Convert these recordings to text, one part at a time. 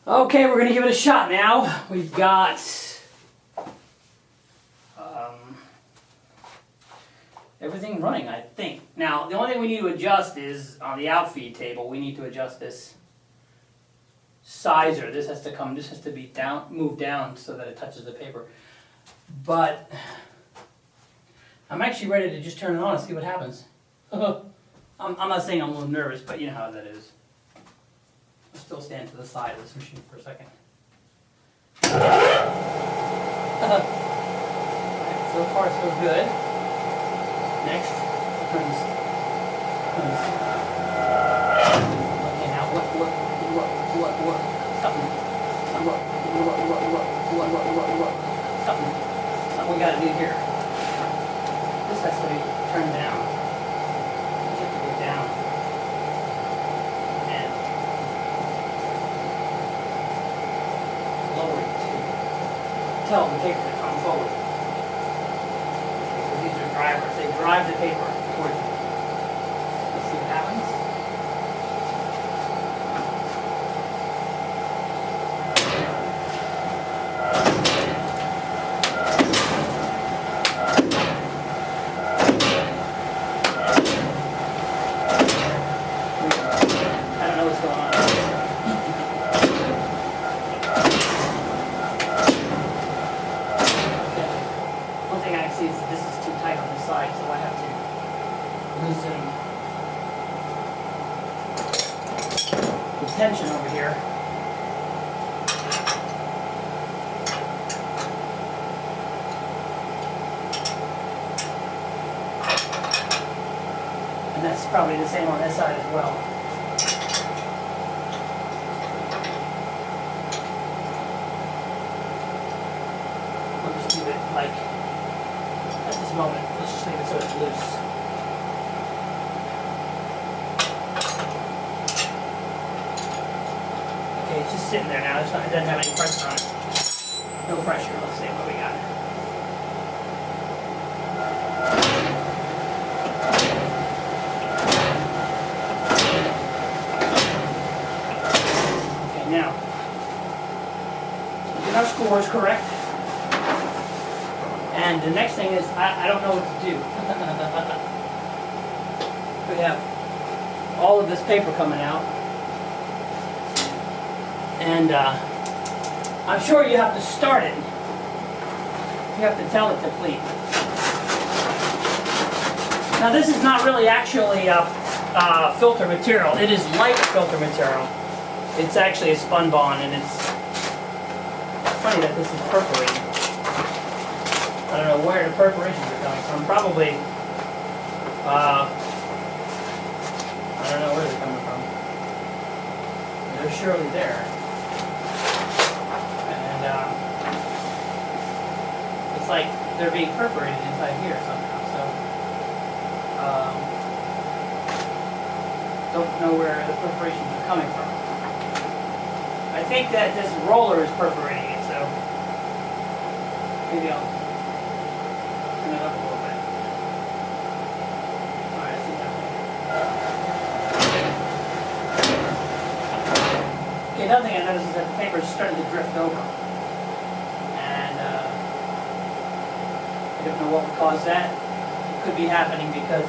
Okay, we're going to give it a shot now. We've got everything running, I think. Now, the only thing we need to adjust is on the outfeed table, we need to adjust this sizer. This has to be moved down so that it touches the paper. But I'm actually ready to just turn it on and see what happens. I'm not saying I'm a little nervous, but you know how that is. I'll still stand to the side of this machine for a second. So far, so good. Next, comes. Okay, now what? Something we gotta do here. This has to be turned down. This has to go down. And lower it to tell the paper to come forward. So these are drivers. They drive the paper towards you. Let's see what happens. Tension over here. And that's probably the same on this side as well. We'll just leave it like at this moment. Let's just leave it so it's loose. It's just sitting there now. It doesn't have any pressure on it. No pressure. Let's see what we got. Okay, now we get our scores correct. And the next thing is I don't know what to do. We have all of this paper coming out. And I'm sure you have to start it. You have to tell it to pleat. Now this is not really actually filter material. It is light filter material. It's actually a spun bond, and it's funny that this is perforating. I don't know where the perforations are coming from. Probably, I don't know where they're coming from. They're surely there. It's like they're being perforated inside here somehow, so don't know where the perforations are coming from. I think that this roller is perforating it, so maybe I'll turn it up a little bit. Alright, see that way. Okay, another thing I noticed is that the paper is starting to drift over. I don't know what would cause that. It could be happening because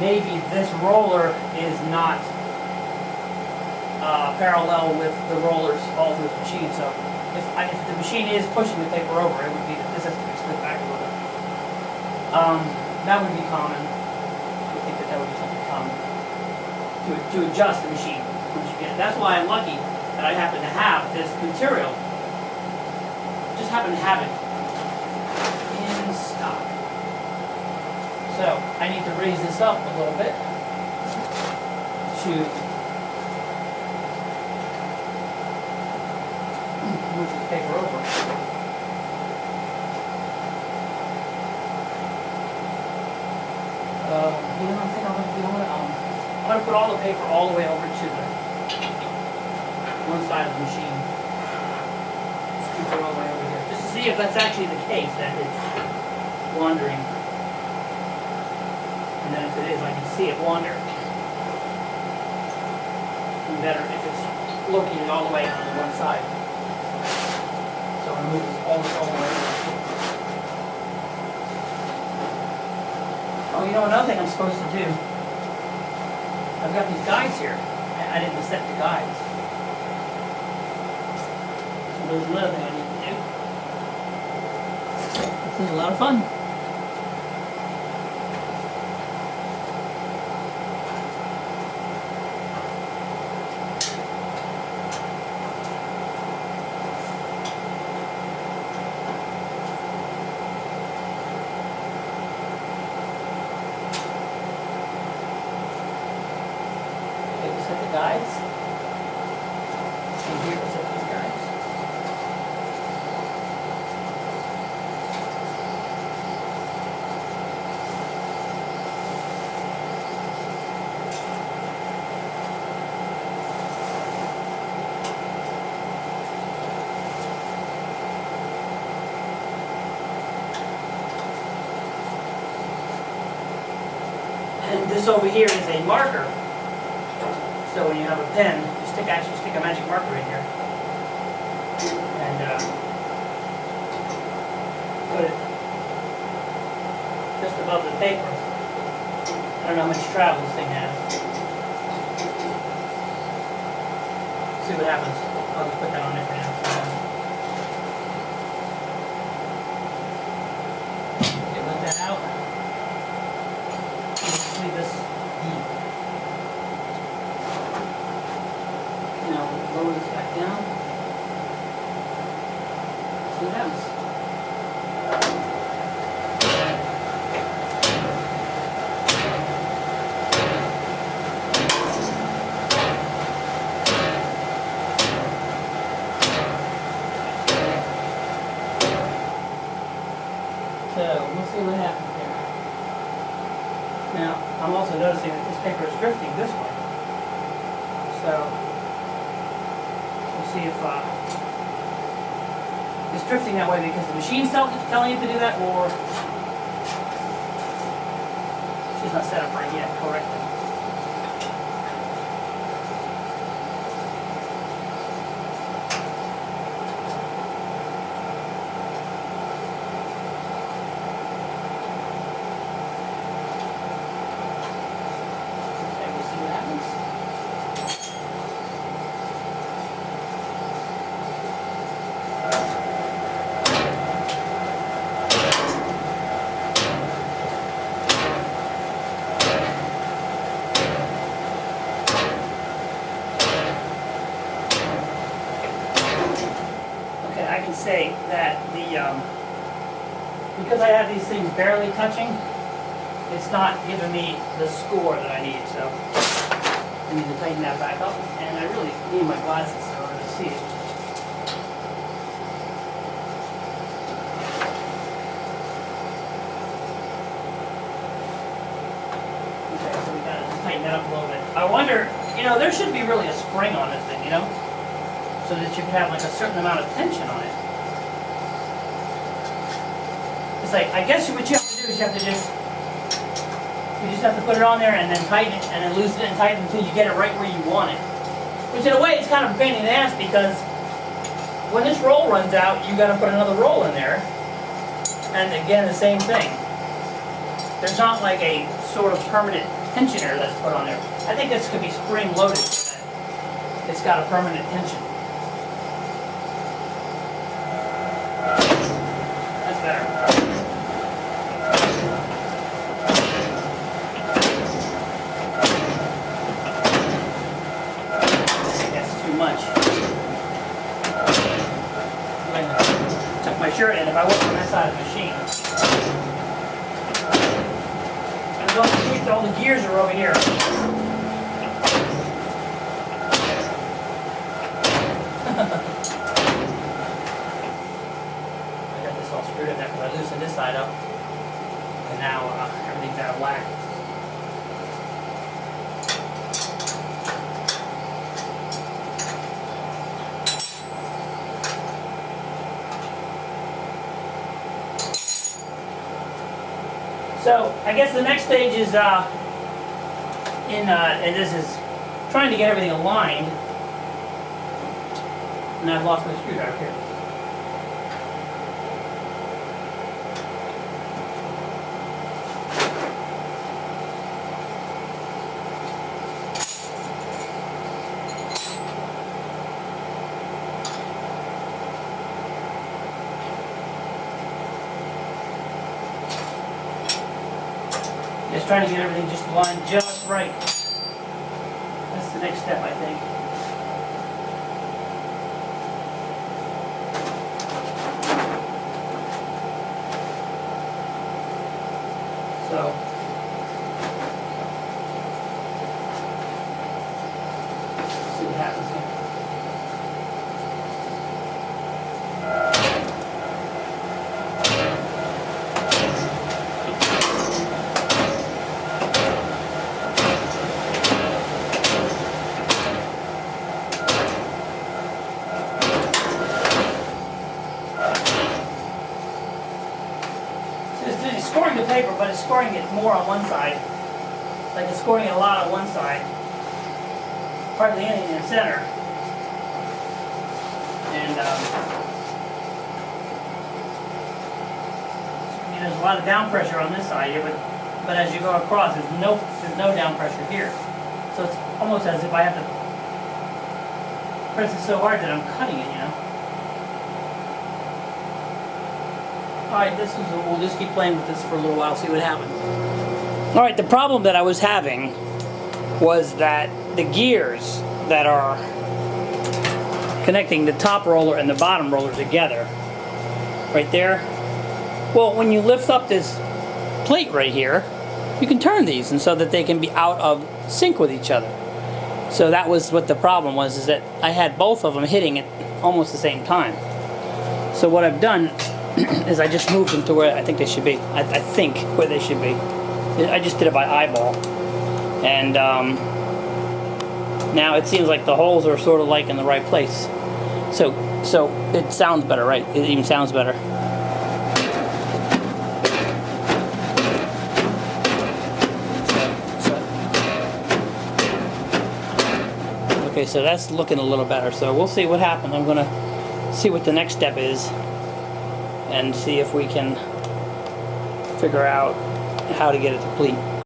maybe this roller is not parallel with the rollers all through the machine. So if the machine is pushing the paper over, it would be that this has to be split back a little bit. That would be common. I would think that would be something common to adjust the machine once you get it. That's why I'm lucky that I happen to have this material. Just happen to have it in stock. So I need to raise this up a little bit to move the paper over. You know, I think I'm going to put all the paper all the way over to the one side of the machine. Scoop it all the way over here, just to see if that's actually the case, that it's wandering. And then if it is, I can see it wander. And better if it's located all the way on the one side. So I'm going to move this all the way. Oh, you know another thing I'm supposed to do? I've got these guides here. I didn't set the guides. So there's another thing I need to do. This is a lot of fun. Guides. And here we set these guides. And this over here is a marker. So when you have a pen, you actually stick a magic marker in here, and put it just above the paper. I don't know how much travel this thing has. See what happens. I'll just put that on there for now. Okay, let that out. Just leave this deep. Now lower this back down. See what happens. So we'll see what happens there. Now I'm also noticing that this paper is drifting this way. So see if it's drifting that way because the machine's telling it to do that, or she's not set up right yet correctly. Okay, we'll see what happens. I can say that because I have these things barely touching, it's not giving me the score that I need. So I need to tighten that back up, and I really need my glasses in order to see it. Okay, so we gotta just tighten that up a little bit. I wonder, there should be really a spring on this thing, so that you can have like a certain amount of tension on it. It's like, I guess what you have to do is you just have to put it on there and then tighten it and then loosen it and tighten it until you get it right where you want it. Which in a way is kind of a pain in the ass because when this roll runs out, you got to put another roll in there. And again, the same thing. There's not like a sort of permanent tensioner that's put on there. I think this could be spring loaded so that it's got a permanent tension. That's better. That's too much. I'm going to tuck my shirt in if I work on that side of the machine. And all the gears are over here. Screwed in there because I loosened this side up, and now everything's out of whack. So I guess the next stage is and this is trying to get everything aligned. And I've lost my screwdriver here. Just trying to get everything just aligned just right. That's the next step, I think. So, let's see what happens here. It's scoring the paper, but it's scoring it more on one side. Like it's scoring it a lot on one side. Hardly anything in the center. And there's a lot of down pressure on this side here, but as you go across, there's no down pressure here. So it's almost as if I have to press it so hard that I'm cutting it, you know. Alright, we'll just keep playing with this for a little while, see what happens. Alright, the problem that I was having was that the gears that are connecting the top roller and the bottom roller together, right there, well, when you lift up this plate right here, you can turn these and so that they can be out of sync with each other. So that was what the problem was, is that I had both of them hitting at almost the same time. So what I've done is I just moved them to where I think they should be. I think where they should be. I just did it by eyeball. And now it seems like the holes are sort of like in the right place. So it sounds better, right? It even sounds better. Okay, so that's looking a little better. So we'll see what happens. I'm gonna see what the next step is and see if we can figure out how to get it to pleat.